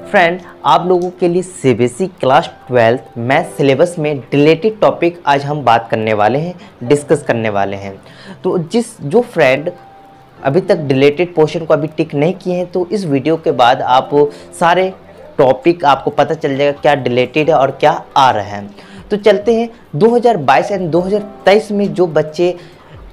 Friend, आप लोगों के लिए सीबीएसई क्लास 12 मैथ सिलेबस में रिलेटेड टॉपिक आज हम बात करने वाले हैं, डिस्कस करने वाले हैं। तो जो फ्रेंड अभी तक रिलेटेड पोर्शन को अभी टिक नहीं किए हैं, तो इस वीडियो के बाद आप सारे टॉपिक आपको पता चल जाएगा क्या रिलेटेड है और क्या आ रहा है। तो चलते हैं 2022 एंड 2023 में जो बच्चे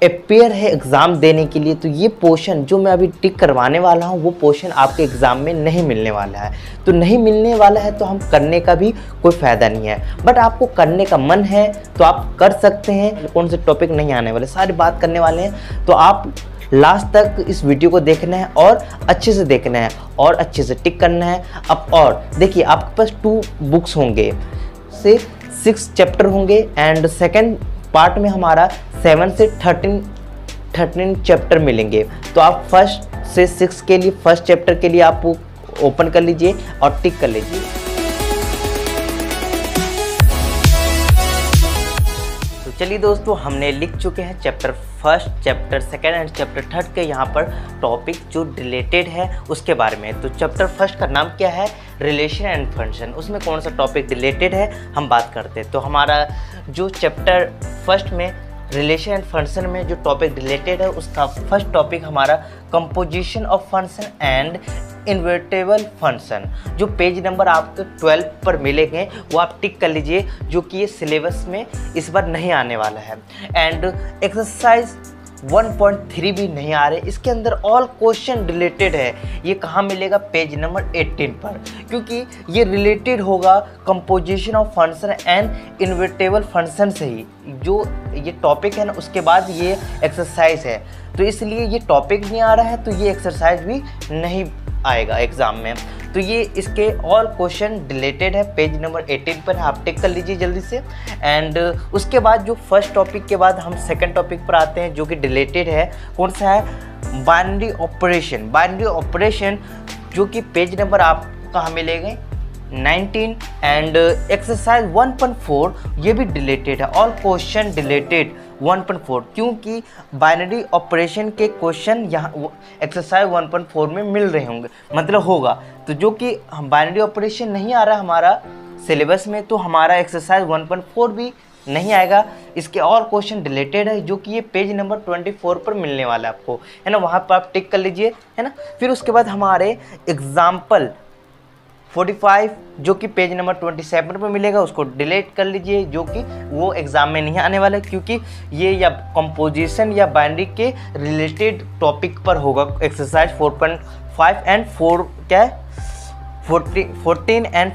अपेयर है एग्ज़ाम देने के लिए, तो ये पोर्शन जो मैं अभी टिक करवाने वाला हूँ वो पोर्शन आपके एग्ज़ाम में नहीं मिलने वाला है। तो नहीं मिलने वाला है तो हम करने का भी कोई फ़ायदा नहीं है, बट आपको करने का मन है तो आप कर सकते हैं। कौन से टॉपिक नहीं आने वाले, सारी बात करने वाले हैं, तो आप लास्ट तक इस वीडियो को देखना है और अच्छे से देखना है और अच्छे से टिक करना है। अब और देखिए, आपके पास 2 बुक्स होंगे, से 6 चैप्टर होंगे एंड सेकेंड पार्ट में हमारा 7 से 13 चैप्टर मिलेंगे। तो आप फर्स्ट से 6 के लिए, फर्स्ट चैप्टर के लिए आप ओपन कर लीजिए और टिक कर लीजिए। तो चलिए दोस्तों, हमने लिख चुके हैं chapter first, chapter second and chapter third के यहाँ पर टॉपिक जो रिलेटेड है उसके बारे में। तो चैप्टर फर्स्ट का नाम क्या है, रिलेशन एंड फंक्शन। उसमें कौन सा टॉपिक रिलेटेड है हम बात करते हैं। तो हमारा जो चैप्टर फर्स्ट में रिलेशन एंड फंक्शन में जो टॉपिक रिलेटेड है, उसका फर्स्ट टॉपिक हमारा composition of function and invertible function, जो पेज नंबर आपको 12 पर मिलेंगे वो आप टिक कर लीजिए, जो कि ये सिलेबस में इस बार नहीं आने वाला है। एंड एक्सरसाइज 1.3 भी नहीं आ रहे, इसके अंदर ऑल क्वेश्चन रिलेटेड है। ये कहाँ मिलेगा, पेज नंबर 18 पर, क्योंकि ये रिलेटेड होगा composition of function and invertible function से ही। जो ये टॉपिक है ना, उसके बाद ये एक्सरसाइज है, तो इसलिए ये टॉपिक नहीं आ रहा है, तो ये एक्सरसाइज भी नहीं आएगा एग्ज़ाम में। तो ये इसके ऑल क्वेश्चन रिलेटेड है, पेज नंबर 18 पर आप टिक कर लीजिए जल्दी से। एंड उसके बाद जो फर्स्ट टॉपिक के बाद हम सेकंड टॉपिक पर आते हैं, जो कि रिलेटेड है, कौन सा है, बाइनरी ऑपरेशन। बाइनरी ऑपरेशन जो कि पेज नंबर आपको कहाँ मिलेंगे, 19 एंड एक्सरसाइज 1.4 ये भी रिलेटेड है, ऑल क्वेश्चन रिलेटेड 1.4, क्योंकि बाइनरी ऑपरेशन के क्वेश्चन यहाँ एक्सरसाइज 1.4 में मिल रहे होंगे, मतलब होगा। तो जो कि बाइनरी ऑपरेशन नहीं आ रहा हमारा सिलेबस में, तो हमारा एक्सरसाइज 1.4 भी नहीं आएगा। इसके और क्वेश्चन रिलेटेड है, जो कि ये पेज नंबर 24 पर मिलने वाला है आपको, है ना, वहाँ पर आप टिक कर लीजिए, है ना। फिर उसके बाद हमारे एग्जाम्पल 45 जो कि पेज नंबर 27 पर मिलेगा, उसको डिलीट कर लीजिए, जो कि वो एग्ज़ाम में नहीं आने वाला है, क्योंकि ये या कंपोजिशन या बाइनरी के रिलेटेड टॉपिक पर होगा। एक्सरसाइज 4.5 एंड 4 क्या है, 14 एंड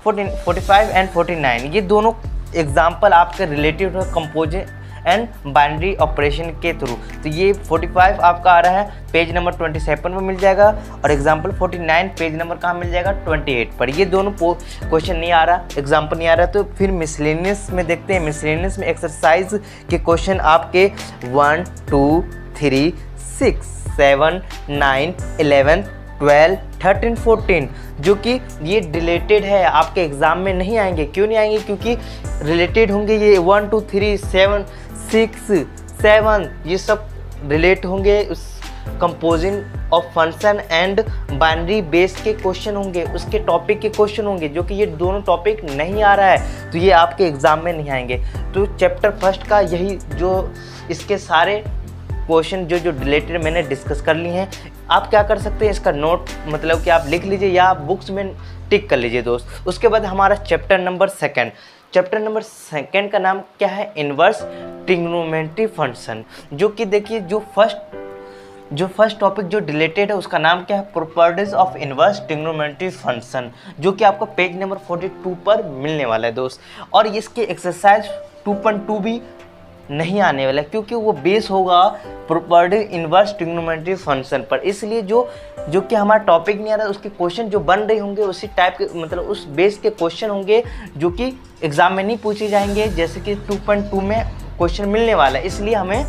45 एंड 49, ये दोनों एग्जाम्पल आपके रिलेटेड है कंपोजिशन एंड बाइनरी ऑपरेशन के थ्रू। तो ये 45 आपका आ रहा है पेज नंबर 27 में मिल जाएगा, और एग्जाम्पल 49 पेज नंबर कहाँ मिल जाएगा, 28 पर। ये दोनों क्वेश्चन नहीं आ रहा, एग्जाम्पल नहीं आ रहा। तो फिर मिसलेनियस में देखते हैं। मिसलेनियस में एक्सरसाइज के क्वेश्चन आपके 1, 2, 3, 6, 7, 9, 11, 12, 13, 14 जो कि ये रिलेटेड है, आपके एग्ज़ाम में नहीं आएंगे। क्यों नहीं आएंगे, क्योंकि रिलेटेड होंगे। ये 1, 2, 3, 7, 6, 7 ये सब रिलेट होंगे उस composing of function and binary base के क्वेश्चन होंगे, उसके टॉपिक के क्वेश्चन होंगे, जो कि ये दोनों टॉपिक नहीं आ रहा है, तो ये आपके एग्ज़ाम में नहीं आएंगे। तो चैप्टर फर्स्ट का यही, जो इसके सारे क्वेश्चन जो रिलेटेड मैंने डिस्कस कर लिए हैं। आप क्या कर सकते हैं, इसका नोट मतलब कि आप लिख लीजिए या बुक्स में टिक कर लीजिए दोस्त। उसके बाद हमारा chapter number second, chapter number second का नाम क्या है, इन्वर्स ट्रिग्नोमेट्री फंक्शन, जो कि देखिए जो फर्स्ट टॉपिक जो रिलेटेड है उसका नाम क्या है, properties of inverse trigonometry function, जो कि आपको पेज नंबर 42 पर मिलने वाला है दोस्त। और इसके एक्सरसाइज 2.2 भी नहीं आने वाला, क्योंकि वो बेस होगा प्रॉपर्टी इन्वर्स ट्रिग्नोमेट्री फंक्शन पर। इसलिए जो कि हमारा टॉपिक नहीं आ रहा है, उसके क्वेश्चन जो बन रहे होंगे उसी टाइप के, मतलब उस बेस के क्वेश्चन होंगे, जो कि एग्जाम में नहीं पूछे जाएंगे, जैसे कि 2.2 में क्वेश्चन मिलने वाला है। इसलिए हमें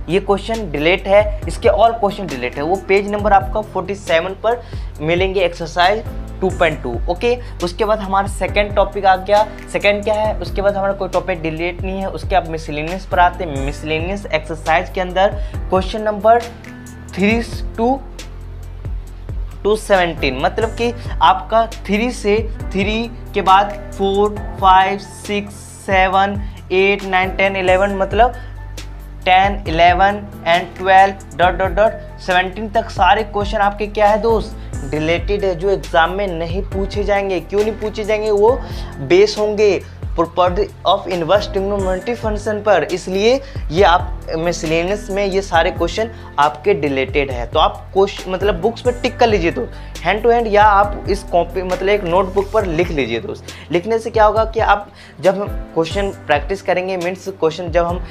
ये क्वेश्चन डिलीट है, इसके ऑल क्वेश्चन डिलीट है। वो पेज नंबर आपका 47 पर मिलेंगे, एक्सरसाइज 2.2। ओके, उसके बाद हमारा सेकंड टॉपिक आ गया। सेकंड क्या है, उसके बाद हमारा कोई टॉपिक डिलीट नहीं है। उसके आप मिसलेनियस पर आते हैं। मिसलेनियस एक्सरसाइज के अंदर क्वेश्चन नंबर 3 to to 17, मतलब कि आपका 3 से 3 के बाद 4, 5, 6, 7, 8, 9, 10, 11, मतलब 10, 11 एंड 12 डॉट डॉट डॉट 17 तक सारे क्वेश्चन आपके क्या है दोस्त, रिलेटेड है, जो एग्जाम में नहीं पूछे जाएंगे। क्यों नहीं पूछे जाएंगे? वो बेस होंगे property of inverse trigonometry function पर, इसलिए ये आप मिसलेनियस में ये सारे क्वेश्चन आपके रिलेटेड है। तो आप क्वेश्चन मतलब बुक्स पर टिक कर लीजिए दोस्त, हैंड टू हैंड, या आप इस कॉपी मतलब एक नोटबुक पर लिख लीजिए दोस्त। लिखने से क्या होगा कि आप जब हम क्वेश्चन प्रैक्टिस करेंगे, मीन्स क्वेश्चन जब हम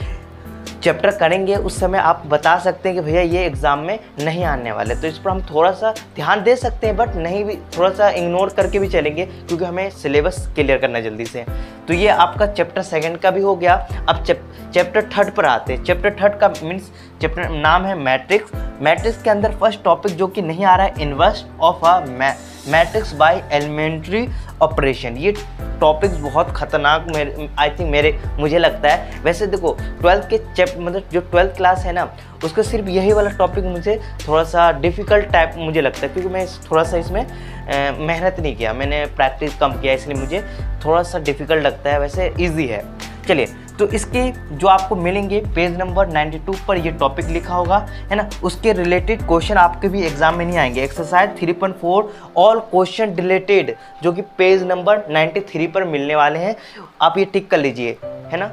चैप्टर करेंगे उस समय आप बता सकते हैं कि भैया ये एग्ज़ाम में नहीं आने वाले, तो इस पर हम थोड़ा सा ध्यान दे सकते हैं, बट नहीं भी थोड़ा सा इग्नोर करके भी चलेंगे, क्योंकि हमें सिलेबस क्लियर करना है जल्दी से। तो ये आपका चैप्टर 2 का भी हो गया। अब चैप्टर 3 पर आते हैं। चैप्टर 3 का मीन्स चैप्टर नाम है मैट्रिक्स। मैट्रिक्स के अंदर फर्स्ट टॉपिक जो कि नहीं आ रहा है, inverse of a matrix by elementary operation. ये टॉपिक बहुत खतरनाक आई थिंक मुझे लगता है। वैसे देखो 12th के मतलब जो 12th क्लास है ना, उसका सिर्फ यही वाला टॉपिक मुझे थोड़ा सा डिफ़िकल्ट टाइप मुझे लगता है, क्योंकि मैं थोड़ा सा इसमें मेहनत नहीं किया, मैंने प्रैक्टिस कम किया, इसलिए मुझे थोड़ा सा डिफ़िकल्ट लगता है। वैसे ईजी है। चलिए, तो इसके जो आपको मिलेंगे पेज नंबर 92 पर ये टॉपिक लिखा होगा, है ना। उसके रिलेटेड क्वेश्चन आपके भी एग्जाम में नहीं आएंगे। एक्सरसाइज 3.4 ऑल क्वेश्चन रिलेटेड, जो कि पेज नंबर 93 पर मिलने वाले हैं। आप ये टिक कर लीजिए, है ना,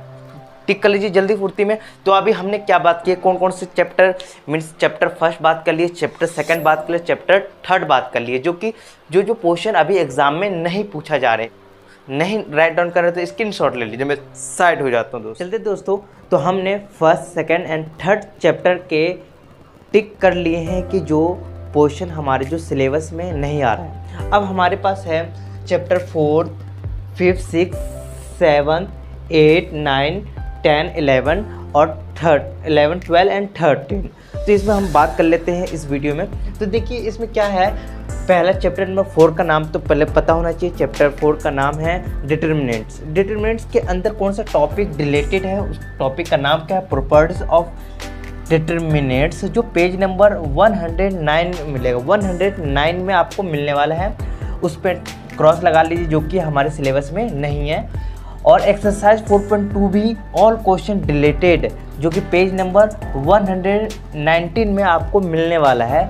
टिक कर लीजिए जल्दी फुर्ती में। तो अभी हमने क्या बात की है, कौन कौन से चैप्टर, मीन्स चैप्टर 1 बात कर लिए, चैप्टर 2 बात कर लिए, चैप्टर 3 बात कर लिए, जो कि जो पोर्शन अभी एग्जाम में नहीं पूछा जा रहे, नहीं राइट डाउन कर रहे, तो स्क्रीनशॉट ले लीजिए, मैं साइड हो जाता हूँ दोस्त। चलते दोस्तों, तो हमने 1st, 2nd and 3rd chapter के टिक कर लिए हैं कि जो पोर्शन हमारे जो सिलेबस में नहीं आ रहा है। अब हमारे पास है चैप्टर 4, 5, 6, 7, 8, 9, 10, 11 और 11, 12 एंड 13। तो इसमें हम बात कर लेते हैं इस वीडियो में। तो देखिए इसमें क्या है, पहला चैप्टर नंबर 4 का नाम तो पहले पता होना चाहिए। चैप्टर 4 का नाम है डिटर्मिनेंट्स। डिटर्मिनेंट्स के अंदर कौन सा टॉपिक रिलेटेड है, उस टॉपिक का नाम क्या है, प्रॉपर्टीज ऑफ डिटर्मिनेंट्स, जो पेज नंबर 109 मिलेगा। 109 में आपको मिलने वाला है, उस पर क्रॉस लगा लीजिए, जो कि हमारे सिलेबस में नहीं है। और एक्सरसाइज 4.2 भी ऑल क्वेश्चन रिलेटेड, जो कि पेज नंबर 119 में आपको मिलने वाला है।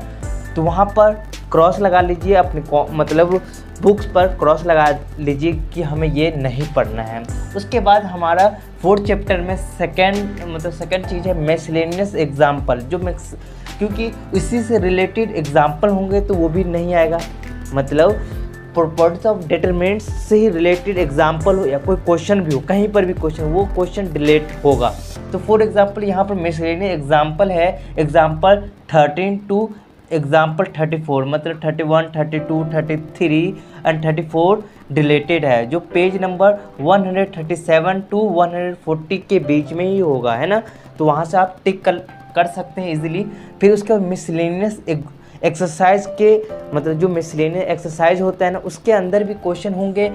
तो वहाँ पर क्रॉस लगा लीजिए, अपने मतलब बुक्स पर क्रॉस लगा लीजिए कि हमें ये नहीं पढ़ना है। उसके बाद हमारा 4th चैप्टर में सेकंड चीज़ है मिसलेनियस एग्जाम्पल, जो क्योंकि इसी से रिलेटेड एग्जाम्पल होंगे तो वो भी नहीं आएगा, मतलब प्रॉपर्टीज ऑफ डिटरमिनेंट्स से ही रिलेटेड एग्जाम्पल हो या कोई क्वेश्चन भी हो, कहीं पर भी क्वेश्चन, वो क्वेश्चन रिलेट होगा। तो फॉर एग्जाम्पल यहाँ पर मिसलेनियस एग्जाम्पल है, एग्जाम्पल 13 टू एग्जाम्पल 34, मतलब 31, 32, 33 एंड 34 रिलेटेड है, जो पेज नंबर 137 टू 140 के बीच में ही होगा, है ना। तो वहाँ से आप टिक कर सकते हैं इजीली। फिर उसके बाद मिसलेनियस एक्सरसाइज के, मतलब जो मिसलेनियस एक्सरसाइज होता है ना, उसके अंदर भी क्वेश्चन होंगे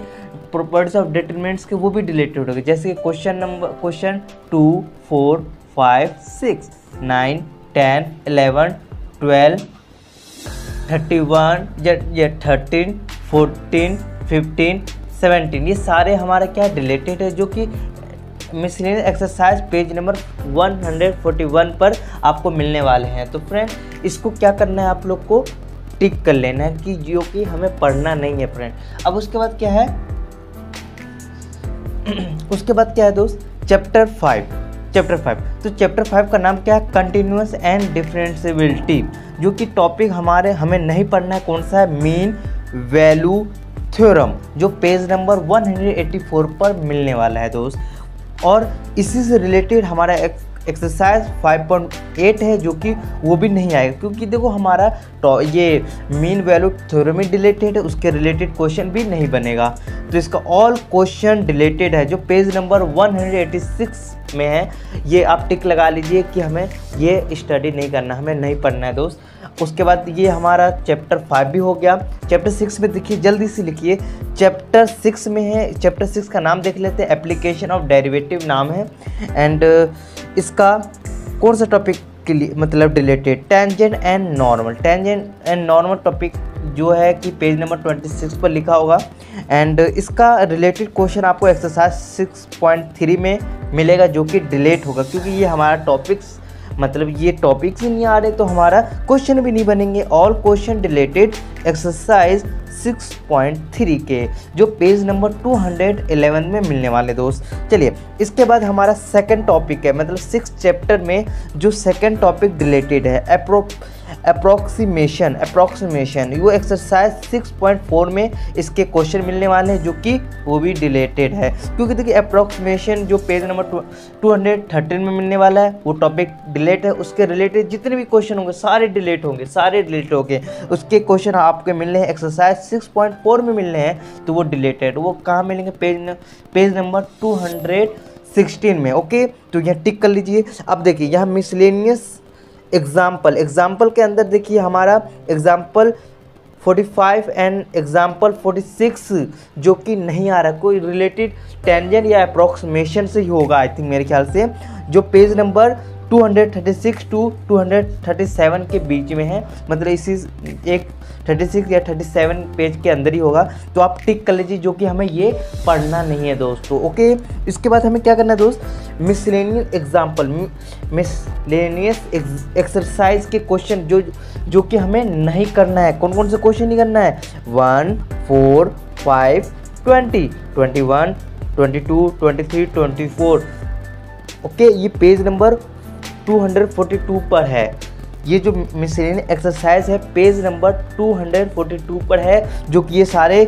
प्रॉपर्टीज ऑफ डिटरमिनेंट्स के, वो भी रिलेटेड होंगे, जैसे कि क्वेश्चन 2, 4, 5, 6, 9, 10, 11, 12, 31 या 13, 14, 15, 17, ये सारे हमारा क्या रिलेटेड है, जो कि मिसलेनियस एक्सरसाइज पेज नंबर 141 पर आपको मिलने वाले हैं। तो फ्रेंड, इसको क्या करना है, आप लोग को टिक कर लेना है कि जो कि हमें पढ़ना नहीं है फ्रेंड। अब उसके बाद क्या है, उसके बाद क्या है दोस्त, चैप्टर 5। तो चैप्टर 5 का नाम क्या है, कंटिन्यूअस एंड डिफरेंशिएबिलिटी, जो कि टॉपिक हमें नहीं पढ़ना है। कौन सा है, मीन वैल्यू थ्योरम, जो पेज नंबर 184 पर मिलने वाला है दोस्त। और इसी से रिलेटेड हमारा एक्सरसाइज 5.8 है, जो कि वो भी नहीं आएगा, क्योंकि देखो हमारा ये मीन वैल्यू थ्योरम रिलेटेड है, उसके रिलेटेड क्वेश्चन भी नहीं बनेगा। तो इसका ऑल क्वेश्चन रिलेटेड है, जो पेज नंबर 186 में है, ये आप टिक लगा लीजिए कि हमें ये स्टडी नहीं करना, हमें नहीं पढ़ना है दोस्त। उसके बाद ये हमारा चैप्टर 5 भी हो गया। चैप्टर 6 में देखिए, जल्दी से लिखिए, चैप्टर 6 में है, चैप्टर 6 का नाम देख लेते हैं, एप्लीकेशन ऑफ डेरिवेटिव नाम है। एंड इसका कौन सा टॉपिक मतलब related tangent and normal, tangent and normal topic जो है कि पेज नंबर 26 पर लिखा होगा। एंड इसका रिलेटेड क्वेश्चन आपको एक्सरसाइज 6.3 में मिलेगा जो कि डिलीट होगा, क्योंकि ये हमारा टॉपिक्स मतलब ये टॉपिक्स ही नहीं आ रहे तो हमारा क्वेश्चन भी नहीं बनेंगे। ऑल क्वेश्चन रिलेटेड एक्सरसाइज 6.3 के जो पेज नंबर 211 में मिलने वाले दोस्त। चलिए इसके बाद हमारा सेकंड टॉपिक है, मतलब 6 चैप्टर में जो सेकंड टॉपिक रिलेटेड है अप्रोक्सीमेशन वो एक्सरसाइज 6.4 में इसके क्वेश्चन मिलने वाले हैं जो कि वो भी डिलेटेड है, क्योंकि देखिए अप्रोक्सीमेशन जो पेज नंबर 213 में मिलने वाला है वो टॉपिक डिलेट है। उसके रिलेटेड जितने भी क्वेश्चन होंगे सारे डिलीट होंगे, उसके क्वेश्चन आपके मिलने हैं एक्सरसाइज 6.4 में मिलने हैं तो वो डिलेटेड, वो कहाँ मिलेंगे पेज नंबर 216 में। ओके, तो यहाँ टिक कर लीजिए। अब देखिए यहाँ मिसलेनियस एग्जाम्पल के अंदर देखिए हमारा एग्जाम्पल 45 एंड एग्जाम्पल 46 जो कि नहीं आ रहा, कोई रिलेटेड टेंजेंट या अप्रोक्सीमेशन से ही होगा आई थिंक मेरे ख्याल से, जो पेज नंबर 236 टू 237 के बीच में है, मतलब इसी एक 36 या 37 पेज के अंदर ही होगा। तो आप टिक कर लीजिए जो कि हमें ये पढ़ना नहीं है दोस्तों। ओके, इसके बाद हमें क्या करना है दोस्त, मिसलेनियस एक्सरसाइज के क्वेश्चन जो कि हमें नहीं करना है। कौन कौन से क्वेश्चन नहीं करना है, 1, 4, 5, 20, 21, 22, 23, 24। ओके, ये पेज नंबर 242 पर है। ये जो मिसलेनियस एक्सरसाइज है पेज नंबर 242 पर है, जो कि ये सारे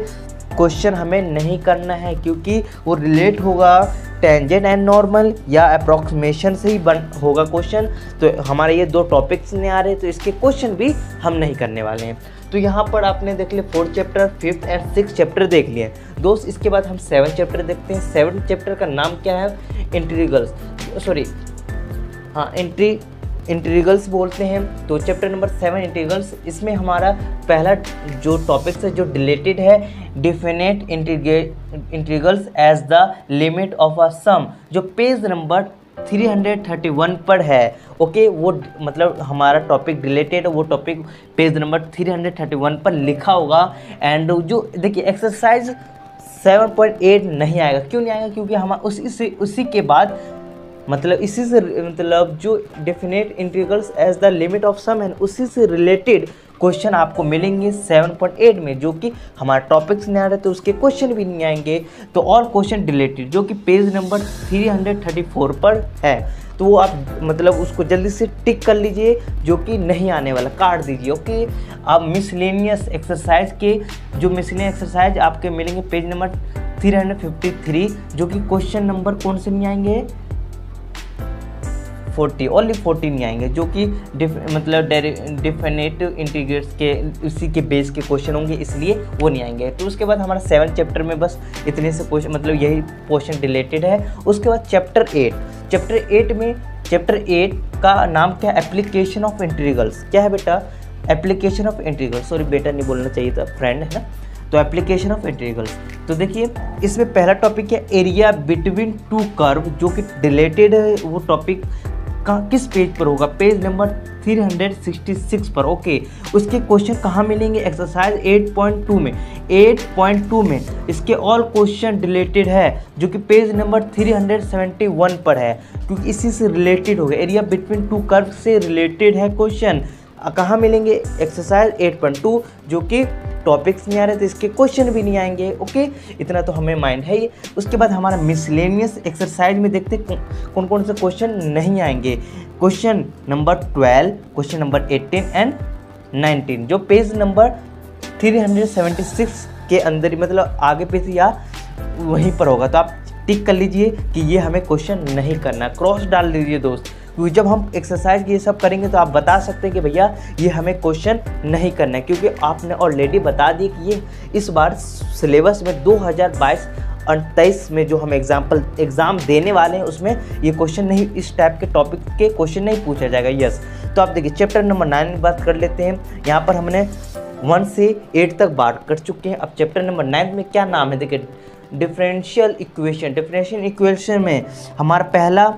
क्वेश्चन हमें नहीं करना है क्योंकि वो रिलेट होगा टेंजेंट एंड नॉर्मल या अप्रॉक्सीमेशन से ही होगा क्वेश्चन। तो हमारे ये दो टॉपिक्स नहीं आ रहे तो इसके क्वेश्चन भी हम नहीं करने वाले हैं। तो यहाँ पर आपने देख लिया 4th chapter, 5th and 6th chapter देख लिए दोस्त। इसके बाद हम 7th चैप्टर देखते हैं। 7th चैप्टर का नाम क्या है, इंटीग्रल्स बोलते हैं। तो चैप्टर नंबर 7 इंटीग्रल्स, इसमें हमारा पहला जो टॉपिक्स है जो रिलेटेड है definite integrals as the limit of a sum, जो पेज नंबर 331 पर है। ओके, वो मतलब हमारा टॉपिक रिलेटेड है, वो टॉपिक पेज नंबर 331 पर लिखा होगा। एंड जो देखिए एक्सरसाइज 7.8 नहीं आएगा, क्यों नहीं आएगा, क्योंकि हम उसी के बाद मतलब इसी से मतलब जो definite integrals as the limit of sum है उसी से रिलेटेड क्वेश्चन आपको मिलेंगे 7.8 में, जो कि हमारा टॉपिक्स नहीं आ रहे तो उसके क्वेश्चन भी नहीं आएंगे। तो ऑल क्वेश्चन रिलेटेड जो कि पेज नंबर 334 पर है, तो वो आप मतलब उसको जल्दी से टिक कर लीजिए जो कि नहीं आने वाला, काट दीजिए। ओके, अब मिसलेनियस एक्सरसाइज के जो मिसलेनियस एक्सरसाइज आपके मिलेंगे पेज नंबर 353, जो कि क्वेश्चन नंबर कौन से नहीं आएंगे, 40, ओनली 40 नहीं आएंगे, जो कि मतलब डिफिनेट इंटीग्रल्स के उसी के बेस के क्वेश्चन होंगे, इसलिए वो नहीं आएंगे। तो उसके बाद हमारा 7th चैप्टर में बस इतने से क्वेश्चन मतलब यही क्वेश्चन रिलेटेड है। उसके बाद चैप्टर 8 का नाम क्या है, एप्लीकेशन ऑफ इंटीग्रल्स। क्या है बेटा, एप्लीकेशन ऑफ इंटीग्रल्स, सॉरी बेटा नहीं बोलना चाहिए था, फ्रेंड है ना। तो एप्लीकेशन ऑफ इंटीग्रल्स, तो देखिए इसमें पहला टॉपिक है एरिया बिटवीन टू कर्व, जो कि रिलेटेड है। वो टॉपिक किस पेज पर होगा, पेज नंबर 366 पर। ओके, उसके क्वेश्चन कहाँ मिलेंगे, एक्सरसाइज 8.2 में इसके ऑल क्वेश्चन रिलेटेड है, जो कि पेज नंबर 371 पर है, क्योंकि इसी से रिलेटेड होगा। एरिया बिटवीन टू कर्व से रिलेटेड है क्वेश्चन, कहाँ मिलेंगे, एक्सरसाइज 8.2, जो कि टॉपिक्स नहीं आ रहे तो इसके क्वेश्चन भी नहीं आएंगे। ओके, इतना तो हमें माइंड है ही। उसके बाद हमारा मिसलेनियस एक्सरसाइज में देखते कौन कौन से क्वेश्चन नहीं आएंगे। Question number 12, question number 18 and 19, जो पेज नंबर 376 के अंदर मतलब आगे पे से या वहीं पर होगा। तो आप टिक कर लीजिए कि ये हमें क्वेश्चन नहीं करना, क्रॉस डाल दीजिए दोस्त, क्योंकि जब हम एक्सरसाइज ये सब करेंगे तो आप बता सकते हैं कि भैया ये हमें क्वेश्चन नहीं करना है, क्योंकि आपने ऑलरेडी बता दिया कि ये इस बार सिलेबस में 2022-23 में जो हम एग्ज़ाम देने वाले हैं उसमें ये क्वेश्चन नहीं, इस टाइप के टॉपिक के क्वेश्चन नहीं पूछा जाएगा। यस, तो आप देखिए चैप्टर नंबर 9 की बात कर लेते हैं। यहाँ पर हमने 1 से 8 तक बात कर चुके हैं। अब चैप्टर नंबर 9 में क्या नाम है, देखिए डिफरेंशियल इक्वेशन में हमारा पहला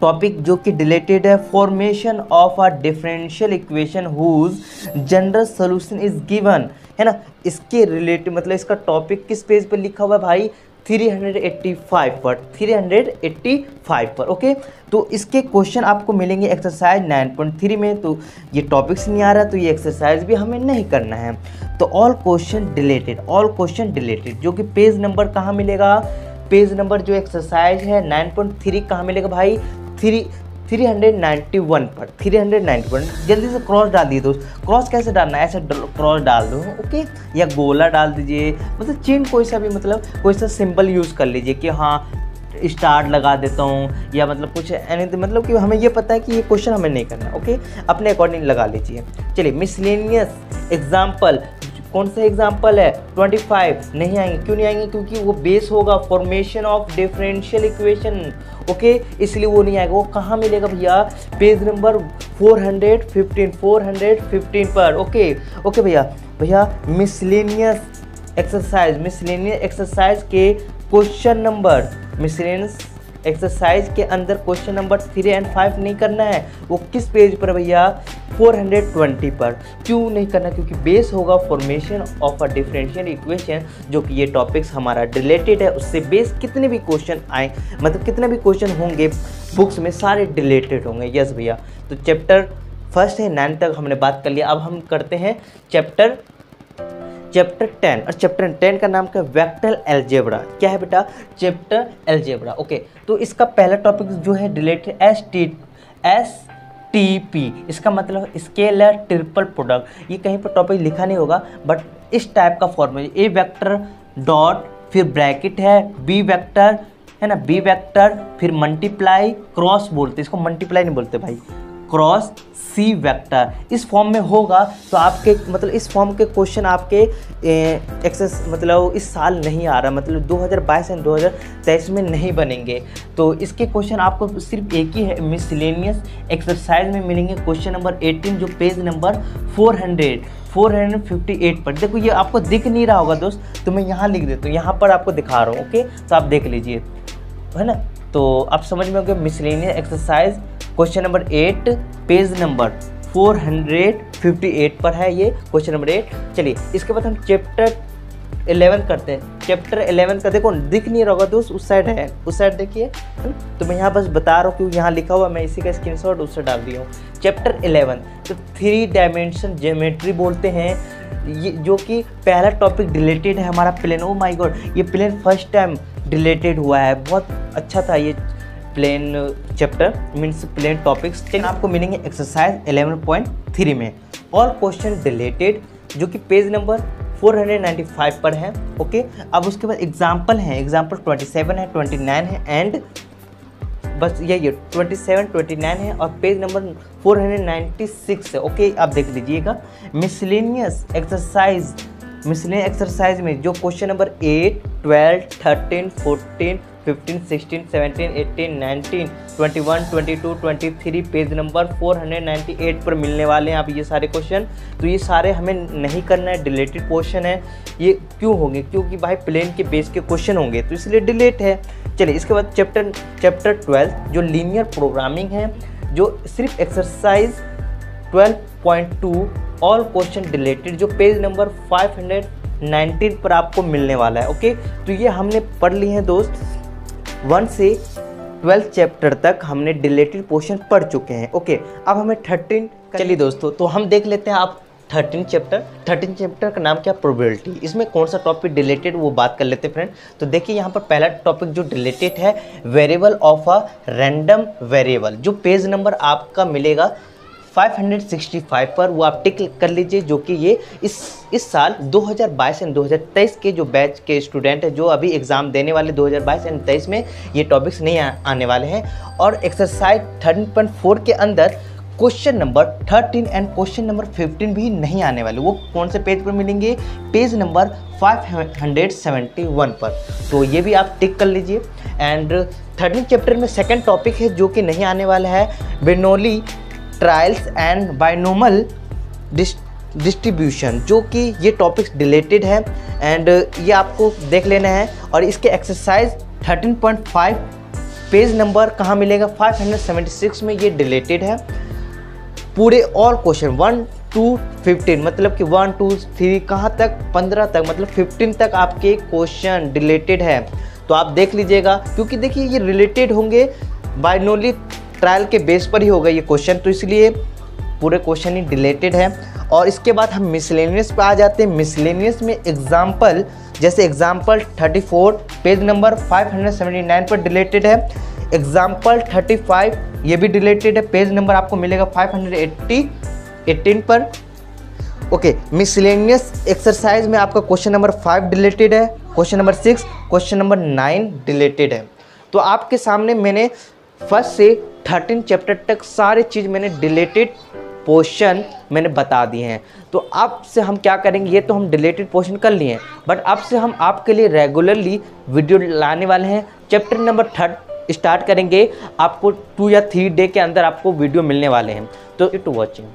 टॉपिक जो कि रिलेटेड है formation of a differential equation whose general solution is given, है ना। इसके रिलेटेड मतलब इसका टॉपिक किस पेज पर लिखा हुआ है भाई, 385 पर, 385 पर। ओके, तो इसके क्वेश्चन आपको मिलेंगे एक्सरसाइज 9.3 में। तो ये टॉपिक्स नहीं आ रहा तो ये एक्सरसाइज भी हमें नहीं करना है। तो ऑल क्वेश्चन डिलेटेड जो कि पेज नंबर कहाँ मिलेगा, पेज नंबर जो एक्सरसाइज है 9.3 कहाँ मिलेगा भाई, 391 पर, 391। जल्दी से क्रॉस डाल दिए दोस्त। क्रॉस कैसे डालना है, ऐसे क्रॉस डाल दो, ओके, या गोला डाल दीजिए, मतलब चिन्ह कोई सा भी, मतलब कोई सा सिंबल यूज़ कर लीजिए कि हाँ स्टार लगा देता हूँ, या मतलब कुछ एनीथिंग, मतलब कि हमें ये पता है कि ये क्वेश्चन हमें नहीं करना, ओके, अपने अकॉर्डिंग लगा लीजिए। चलिए मिसलेनियस एग्जाम्पल, कौन सा एग्जाम्पल है, 25 नहीं आएंगे। क्यों नहीं आएंगे, क्योंकि वो बेस होगा formation of differential equation, okay, इसलिए वो नहीं आएगा। वो कहाँ मिलेगा भैया, पेज नंबर 415 पर। ओके भैया मिसलेनियस एक्सरसाइज के क्वेश्चन नंबर, मिसलेनियस एक्सरसाइज के अंदर क्वेश्चन नंबर 3 और 5 नहीं करना है। वो किस पेज पर भैया, 420 पर। क्यों नहीं करना, क्योंकि बेस होगा formation of a differential equation, जो कि ये टॉपिक्स हमारा रिलेटेड है। उससे बेस कितने भी क्वेश्चन आए, मतलब कितने भी क्वेश्चन होंगे बुक्स में, सारे रिलेटेड होंगे। यस भैया, तो चैप्टर फर्स्ट है 9 तक हमने बात कर लिया। अब हम करते हैं चैप्टर 10, और चैप्टर 10 का नाम क्या, वेक्टर अलजेब्रा। क्या है बेटा, चैप्टर अलजेब्रा। ओके, तो इसका पहला टॉपिक जो है रिलेटेड STP, इसका मतलब स्केलर ट्रिपल प्रोडक्ट। ये कहीं पर टॉपिक लिखा नहीं होगा, बट इस टाइप का फॉर्मूला, ए वेक्टर डॉट फिर ब्रैकेट है, बी वेक्टर है ना, बी वेक्टर फिर मल्टीप्लाई क्रॉस बोलते, इसको मल्टीप्लाई नहीं बोलते भाई, क्रॉस सी वेक्टर, इस फॉर्म में होगा। तो आपके मतलब इस फॉर्म के क्वेश्चन आपके मतलब इस साल नहीं आ रहा, मतलब 2022 एंड 2023 में नहीं बनेंगे। तो इसके क्वेश्चन आपको सिर्फ एक ही है, मिसलेनियस एक्सरसाइज में मिलेंगे क्वेश्चन नंबर 18 जो पेज नंबर 458 पर। देखो ये आपको दिख नहीं रहा होगा दोस्त, तो मैं यहाँ लिख देता हूँ, यहाँ पर आपको दिखा रहा हूँ। ओके, तो आप देख लीजिए, है ना। तो आप समझ में होगा miscellaneous exercise question number 8 page number 458 पर है ये क्वेश्चन नंबर 8। चलिए इसके बाद हम चैप्टर 11 करते हैं। चैप्टर 11 का देखो दिख नहीं रहा होगा दोस्त, उस साइड है, उस साइड देखिए, तो मैं यहाँ बस बता रहा हूँ क्योंकि यहाँ लिखा हुआ, मैं इसी का स्क्रीनशॉट उससे डाल दिया हूँ। चैप्टर 11 तो 3 डायमेंशन ज्योमेट्री बोलते हैं, ये जो कि पहला टॉपिक रिलेटेड है हमारा प्लेन। ओ माय गॉड, ये प्लेन फर्स्ट टाइम रिलेटेड हुआ है, बहुत अच्छा था ये plane chapter, means plane topics. आपको मिलेंगे एक्सरसाइज 11.3 में ऑल क्वेश्चन रिलेटेड, जो कि पेज नंबर 495 पर है। ओके, अब उसके बाद एग्जाम्पल हैं, एग्जाम्पल 27 है, 29 है एंड बस यही 27, 29 है और पेज नंबर 496 है। ओके, आप देख लीजिएगा। मिसलेनियस एक्सरसाइज में जो क्वेश्चन नंबर 8, 12, 13, 14, 15, 16, 17, 18, 19, 21, 22, 23 पेज नंबर 498 पर मिलने वाले हैं आप ये सारे क्वेश्चन। तो ये सारे हमें नहीं करना है, डिलेटेड क्वेश्चन है। ये क्यों होंगे, क्योंकि भाई प्लेन के बेस के क्वेश्चन होंगे तो इसलिए डिलेट है। चलिए इसके बाद चैप्टर 12 जो लीनियर प्रोग्रामिंग है, जो सिर्फ एक्सरसाइज 12.2 ऑल क्वेश्चन रिलेटेड, जो पेज नंबर 519 पर आपको मिलने वाला है। ओके, तो ये हमने पढ़ लिए हैं दोस्त, 1 से 12 चैप्टर तक हमने रिलेटेड पोर्शन पढ़ चुके हैं। ओके, अब हमें 13, चलिए दोस्तों तो हम देख लेते हैं आप 13 चैप्टर का नाम क्या, प्रोबेबिलिटी। इसमें कौन सा टॉपिक रिलेटेड वो बात कर लेते हैं फ्रेंड। तो देखिए यहाँ पर पहला टॉपिक जो रिलेटेड है variable of a random variable, जो पेज नंबर आपका मिलेगा 565 पर, वो आप टिक कर लीजिए। जो कि ये इस साल 2022 एंड 2023 के जो बैच के स्टूडेंट हैं, जो अभी एग्ज़ाम देने वाले 2022 एंड 2023 में, ये टॉपिक्स नहीं आने वाले हैं। और एक्सरसाइज 13.4 के अंदर question number 13 and question number 15 भी नहीं आने वाले। वो कौन से पेज पर मिलेंगे, पेज नंबर 571 पर। तो ये भी आप टिक कर लीजिए। एंड 13 चैप्टर में सेकेंड टॉपिक है जो कि नहीं आने वाला है, बेर्नौली ट्रायल्स एंड बाइनोमियल डिस्ट्रीब्यूशन, जो कि ये टॉपिक्स रिलेटेड है एंड ये आपको देख लेना है। और इसके एक्सरसाइज 13.5 पेज नंबर कहाँ मिलेगा, 576 में ये डिलीटेड है। पूरे ऑल क्वेश्चन 1 to 15 मतलब कि 1 2 3 कहाँ तक, 15 तक, मतलब 15 तक आपके क्वेश्चन डिलीटेड है। तो आप देख लीजिएगा, क्योंकि देखिए ये रिलेटेड होंगे, बाइनोमियल ट्रायल के बेस पर ही होगा ये क्वेश्चन, तो इसलिए पूरे क्वेश्चन ही डिलीटेड है। और इसके बाद हम मिसलेनियस पे आ जाते हैं। मिसलेनियस में एग्जाम्पल, जैसे एग्जाम्पल 34 पेज नंबर 579 पर डिलीटेड है। एग्जाम्पल 35 ये भी डिलीटेड है, पेज नंबर आपको मिलेगा 518 पर। ओके, मिसलेनियस एक्सरसाइज में आपका क्वेश्चन नंबर 5 डिलीटेड है, question number 6, question number 9 deleted है। तो आपके सामने मैंने फर्स्ट से 13 चैप्टर तक सारी चीज़ मैंने डिलीटेड पोर्शन मैंने बता दिए हैं। तो अब से हम क्या करेंगे, ये तो हम डिलीटेड पोर्शन कर लिए हैं, बट अब से हम आपके लिए रेगुलरली वीडियो लाने वाले हैं। चैप्टर नंबर 3 स्टार्ट करेंगे, आपको 2 या 3 डे के अंदर आपको वीडियो मिलने वाले हैं। तो टू वॉचिंग।